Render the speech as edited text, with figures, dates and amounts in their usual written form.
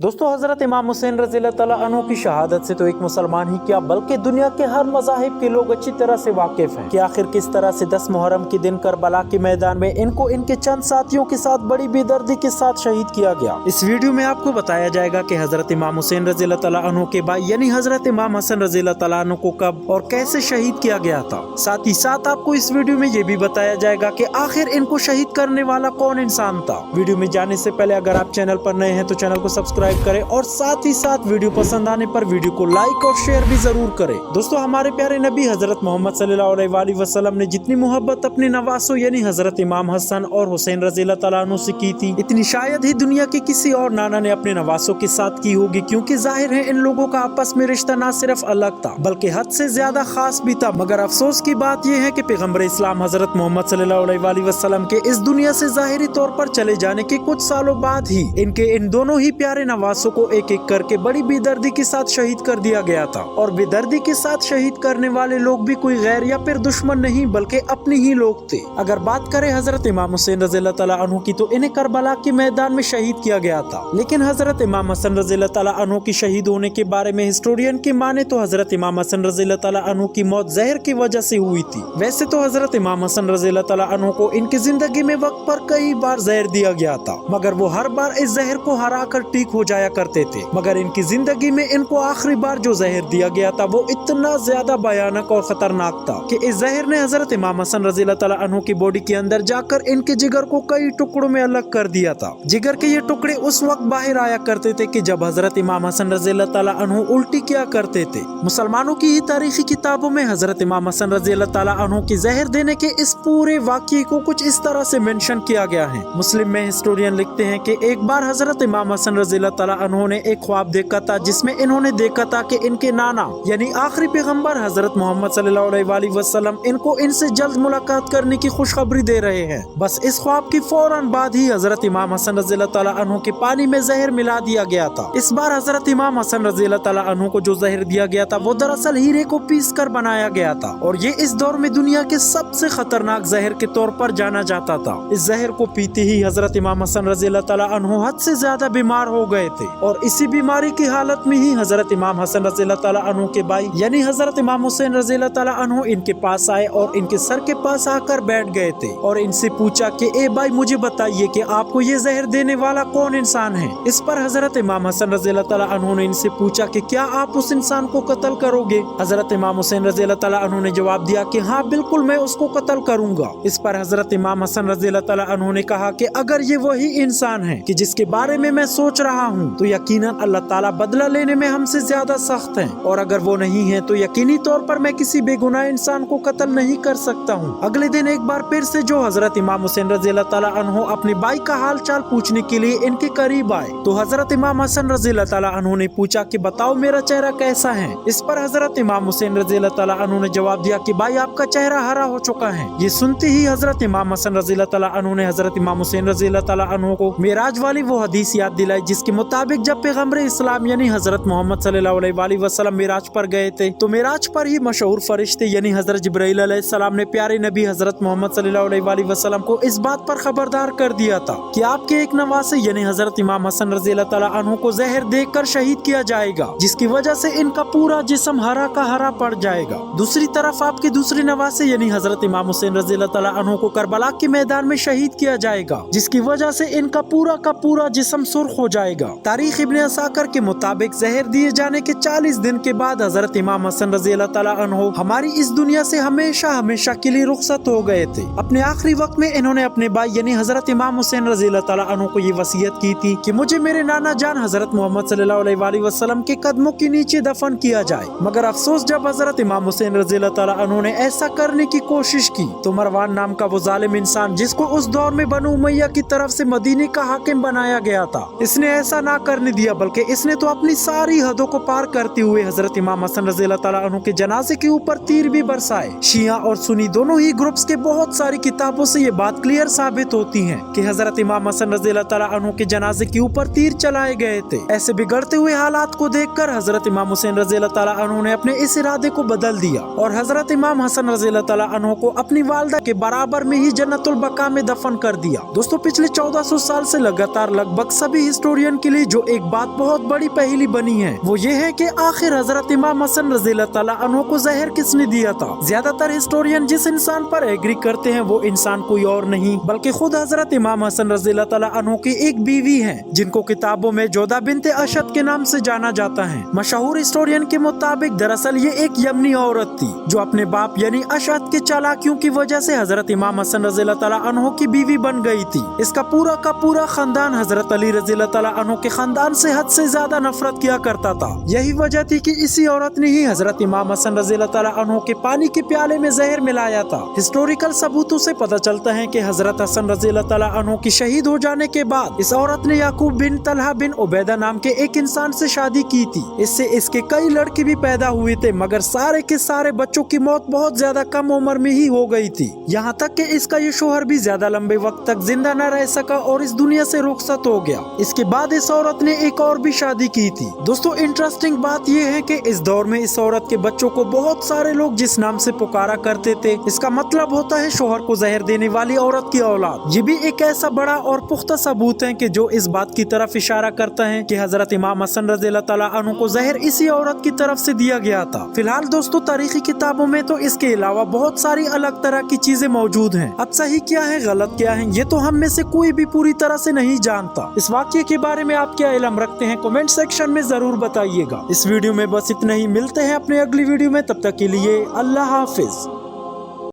दोस्तों, हजरत इमाम हुसैन रज़ी अल्लाह तआला अन्हु की शहादत से तो एक मुसलमान ही क्या बल्कि दुनिया के हर मज़ाहिब के लोग अच्छी तरह से वाकिफ हैं कि आखिर किस तरह से 10 मुहर्रम के दिन करबला के मैदान में इनको इनके चंद साथियों के साथ बड़ी बेदर्दी के साथ शहीद किया गया। इस वीडियो में आपको बताया जाएगा कि हजरत इमाम हुसैन रज़ी अल्लाह तआला अन्हु के भाई यानी हजरत इमाम हसन रज़ी अल्लाह तआला अन्हु को कब और कैसे शहीद किया गया था। साथ ही साथ आपको इस वीडियो में ये भी बताया जाएगा कि आखिर इनको शहीद करने वाला कौन इंसान था। वीडियो में जाने से पहले अगर आप चैनल पर नए हैं तो चैनल को सब्सक्राइब करें और साथ ही साथ वीडियो पसंद आने पर वीडियो को लाइक और शेयर भी जरूर करें। दोस्तों, हमारे प्यारे नबी हजरत मोहम्मद सल्लल्लाहु अलैहि वसल्लम ने जितनी मोहब्बत अपने नवासों यानी हजरत इमाम हसन और हुसैन रज़ी अल्लाह तआला अन्हु से की थी, इतनी शायद ही दुनिया के किसी और नाना ने अपने नवासों के साथ की होगी, क्योंकि जाहिर है इन लोगों का आपस में रिश्ता न सिर्फ अलग था बल्कि हद से ज्यादा खास भी था। मगर अफसोस की बात यह है कि पैगम्बर इस्लाम हजरत मोहम्मद सल्लल्लाहु अलैहि वसल्लम के इस दुनिया से जाहिरी तौर पर चले जाने के कुछ सालों बाद ही इनके इन दोनों ही प्यारे नवासों को एक एक करके बड़ी बेदर्दी के साथ शहीद कर दिया गया था। और बेदर्दी के साथ शहीद करने वाले लोग भी कोई गैर या फिर दुश्मन नहीं बल्कि अपने ही लोग थे। अगर बात करें हजरत इमाम हुसैन रज़ी अल्लाह तआला अन्हु की तो इन्हें करबला के मैदान में शहीद किया गया था। लेकिन हजरत इमाम हसन रज़ी अल्लाह तआला अन्हु की शहीद होने के बारे में हिस्टोरियन की माने तो हजरत इमाम हसन रज़ी अल्लाह तआला अन्हु की मौत जहर की वजह से हुई थी। वैसे तो हजरत इमाम हसन रज़ी अल्लाह तआला अन्हु को इनकी जिंदगी में वक्त पर कई बार जहर दिया गया था, मगर वो हर बार इस जहर को हरा कर ठीक हो जाया करते थे। मगर इनकी जिंदगी में इनको आखिरी बार जो जहर दिया गया था वो इतना ज्यादा भयानक और खतरनाक था कि इस जहर ने हजरत इमाम हसन रज़ी अल्लाह तआला अन्हु की बॉडी के अंदर जाकर इनके जिगर को कई टुकड़ों में अलग कर दिया था। जिगर के ये टुकड़े उस वक्त बाहर आया करते थे कि जब हजरत इमाम हसन रज़ी अल्लाह तआला अन्हु उल्टी किया करते थे। मुसलमानों की ही तारीखी किताबों में हजरत इमाम हसन रज़ी अल्लाह तआला अन्हु की जहर देने के इस पूरे वाक़ये को कुछ इस तरह से मेंशन किया गया है। मुस्लिम में हिस्टोरियन लिखते हैं कि एक बार हजरत इमाम हसन रज़ी अल्लाह तआला अन्हु ने एक ख्वाब देखा था जिसमें इन्होंने देखा था कि इनके नाना यानी आखिरी पैगंबर हजरत मोहम्मद सल्लल्लाहु अलैहि वसल्लम इनको इनसे जल्द मुलाकात करने की खुशखबरी दे रहे हैं। बस इस ख्वाब की फौरन बाद ही हजरत इमाम हसन रज़ी अल्लाह तआला अन्हु के पानी में जहर मिला दिया गया था। इस बार हजरत इमाम हसन रज़ी अल्लाह तआला अन्हु को जो जहर दिया गया था वो दरअसल हीरे को पीस कर बनाया गया था और ये इस दौर में दुनिया के सबसे खतरनाक जहर के तौर पर जाना जाता था। इस जहर को पीते ही हजरत इमाम हसन रज़ी अल्लाह तआला अन्हु हद से ज्यादा बीमार हो गए थे और इसी बीमारी की हालत में ही हजरत इमाम हसन रज़ी अल्लाह तआला अन्हु के भाई यानी हजरत इमाम हुसैन रज़ी अल्लाह तआला अन्हु इनके पास आए और इनके सर के पास आकर बैठ गए थे और इनसे पूछा कि ए भाई, मुझे बताइए कि आपको ये जहर देने वाला कौन इंसान है। इस पर हजरत इमाम हसन रज़ी अल्लाह तआला अन्हु ने इनसे पूछा कि क्या आप उस इंसान को कत्ल करोगे। हजरत इमाम हुसैन रज़ी अल्लाह तआला अन्हु ने जवाब दिया कि हाँ बिल्कुल, मैं उसको कत्ल करूंगा। इस पर हजरत इमाम हसन रज़ी अल्लाह तआला अन्हु ने कहा कि अगर ये वही इंसान है कि जिसके बारे में मैं सोच रहा हूँ तो यकीनन अल्लाह ताला बदला लेने में हमसे ज्यादा सख्त है, और अगर वो नहीं है तो यकीनी तौर पर मैं किसी बेगुनाह इंसान को कत्ल नहीं कर सकता हूँ। अगले दिन एक बार फिर से जो हजरत इमाम हुसैन रज़ी अल्लाह तआला अन्हु अपने भाई का हाल चाल पूछने के लिए इनके करीब आए तो हजरत इमाम हसन रज़ी अल्लाह तआला अन्हु ने पूछा कि बताओ मेरा चेहरा कैसा है। इस पर हजरत इमाम हुसैन रज़ी अल्लाह तआला अन्हु ने जवाब दिया कि भाई, आपका चेहरा हरा हो चुका है। ये सुनते ही हजरत इमाम हसन रज़ी अल्लाह तआला अन्हु ने हजरत इमाम हुसैन रज़ी अल्लाह तआला अन्हु को मेराज वाली वो हदीस याद दिलाई जिसके मुताबिक जब पैगम्बर इस्लाम यानी हजरत मोहम्मद सल्लल्लाहु अलैहि वसल्लम मेराज पर गए थे तो मेराज पर ही मशहूर फरिश्ते यानी हजरत जिब्राइल अलैहिस्सलाम ने प्यारे नबी हजरत मोहम्मद सल्लल्लाहु अलैहि वसल्लम को इस बात पर खबरदार कर दिया था कि आपके एक नवासे यानी हजरत इमाम हसन रज़ी अल्लाह तआला अन्हु को जहर देकर शहीद किया जाएगा, जिसकी वजह से इनका पूरा जिस्म हरा का हरा पड़ जाएगा। दूसरी तरफ आपके दूसरे नवासे यानी हजरत इमाम हुसैन रज़ी अल्लाह तआला अन्हु को करबला के मैदान में शहीद किया जाएगा, जिसकी वजह से इनका पूरा का पूरा जिस्म सुर्ख हो जाएगा। तारीख इब्ने असाकर के मुताबिक जहर दिए जाने के 40 दिन के बाद हजरत इमाम हसन रज़ी अल्लाह तआला अन्हु हमारी इस दुनिया से हमेशा हमेशा के लिए रुखसत हो गए थे। अपने आखिरी वक्त में इन्होंने अपने भाई यानी हजरत इमाम हुसैन रज़ी अल्लाह तआला अन्हु को ये वसीयत की थी कि मुझे मेरे नाना जान हजरत मोहम्मद सल्लल्लाहु अलैहि वसल्लम के कदमों के नीचे दफन किया जाए। मगर अफसोस, जब हजरत इमाम हुसैन रज़ी अल्लाह तआला अन्हु ने ऐसा करने की कोशिश की तो मरवान नाम का वो जालिम इंसान जिसको उस दौर में बनु उमैया की तरफ से मदीने का हाकिम बनाया गया था, इसने ऐसा ना करने दिया बल्कि इसने तो अपनी सारी हदों को पार करते हुए हजरत इमाम हसन रज़ी अल्लाह तआला अन्हु के जनाजे के ऊपर तीर भी बरसाए। शिया और सुन्नी दोनों ही ग्रुप्स के बहुत सारी किताबों से ये बात क्लियर साबित होती है कि हजरत इमाम हसन रज़ी अल्लाह तआला अन्हु के जनाजे के ऊपर तीर चलाए गए थे। ऐसे बिगड़ते हुए हालात को देखकर हजरत इमाम हुसैन रज़ी अल्लाह तआला अन्हु ने अपने इस इरादे को बदल दिया और हजरत इमाम हसन रज़ी अल्लाह तआला अन्हु को अपनी वालिदा के बराबर में ही जन्नतुल बका में दफन कर दिया। दोस्तों, पिछले 1400 साल से लगातार लगभग सभी हिस्टोरियन की के लिए जो एक बात बहुत बड़ी पहेली बनी है वो ये है कि आखिर हजरत इमाम हसन रज़ियल्लाहु ताला अन्हु को जहर किसने दिया था। ज्यादातर हिस्टोरियन जिस इंसान पर एग्री करते हैं वो इंसान कोई और नहीं बल्कि खुद हजरत इमाम हसन रज़ियल्लाहु ताला अन्हु की एक बीवी है, जिनको किताबों में जोधा बिन्ते अशद के नाम से जाना जाता है। मशहूर हिस्टोरियन के मुताबिक दरअसल ये एक यमनी औरत थी जो अपने बाप यानी अशद के चालाकियों की वजह से हजरत इमाम हसन रज़ियल्लाहु ताला अन्हु की बीवी बन गई थी। इसका पूरा का पूरा खानदान हजरत अली रज़ियल्लाहु ताला अन्हु के खानदान से हद से ज्यादा नफरत किया करता था। यही वजह थी कि इसी औरत ने ही हजरत इमाम हसन रज़ियल्लाहु ताला अन्हु के पानी के प्याले में जहर मिलाया था। हिस्टोरिकल सबूतों से पता चलता है कि हजरत हसन रज़ियल्लाहु ताला अन्हु की शहीद हो जाने के बाद इस औरत ने याकूब बिन तलहा बिन उबैदा नाम के एक इंसान से शादी की थी। इससे इसके कई लड़के भी पैदा हुए थे मगर सारे के सारे बच्चों की मौत बहुत ज्यादा कम उम्र में ही हो गई थी। यहाँ तक कि इसका ये शोहर भी ज्यादा लंबे वक्त तक जिंदा न रह सका और इस दुनिया से रुखसत हो गया। इसके बाद इस औरत ने एक और भी शादी की थी। दोस्तों इंटरेस्टिंग बात यह है कि इस दौर में इस औरत के बच्चों को बहुत सारे लोग जिस नाम से पुकारा करते थे इसका मतलब होता है शोहर को जहर देने वाली औरत की औलाद। ये भी एक ऐसा बड़ा और पुख्ता सबूत है कि जो इस बात की तरफ इशारा करता है कि हजरत इमाम हसन रज़ियल्लाहु ताला अन्हु को जहर इसी औरत की तरफ से दिया गया था। फिलहाल दोस्तों तारीखी किताबों में तो इसके अलावा बहुत सारी अलग तरह की चीजें मौजूद हैं। अब सही क्या है गलत क्या है ये तो हम में से कोई भी पूरी तरह से नहीं जानता। इस वाक़ये के बारे में आप क्या इल्म रखते हैं कमेंट सेक्शन में जरूर बताइएगा। इस वीडियो में बस इतना ही, मिलते हैं अपने अगली वीडियो में, तब तक के लिए अल्लाह हाफिज।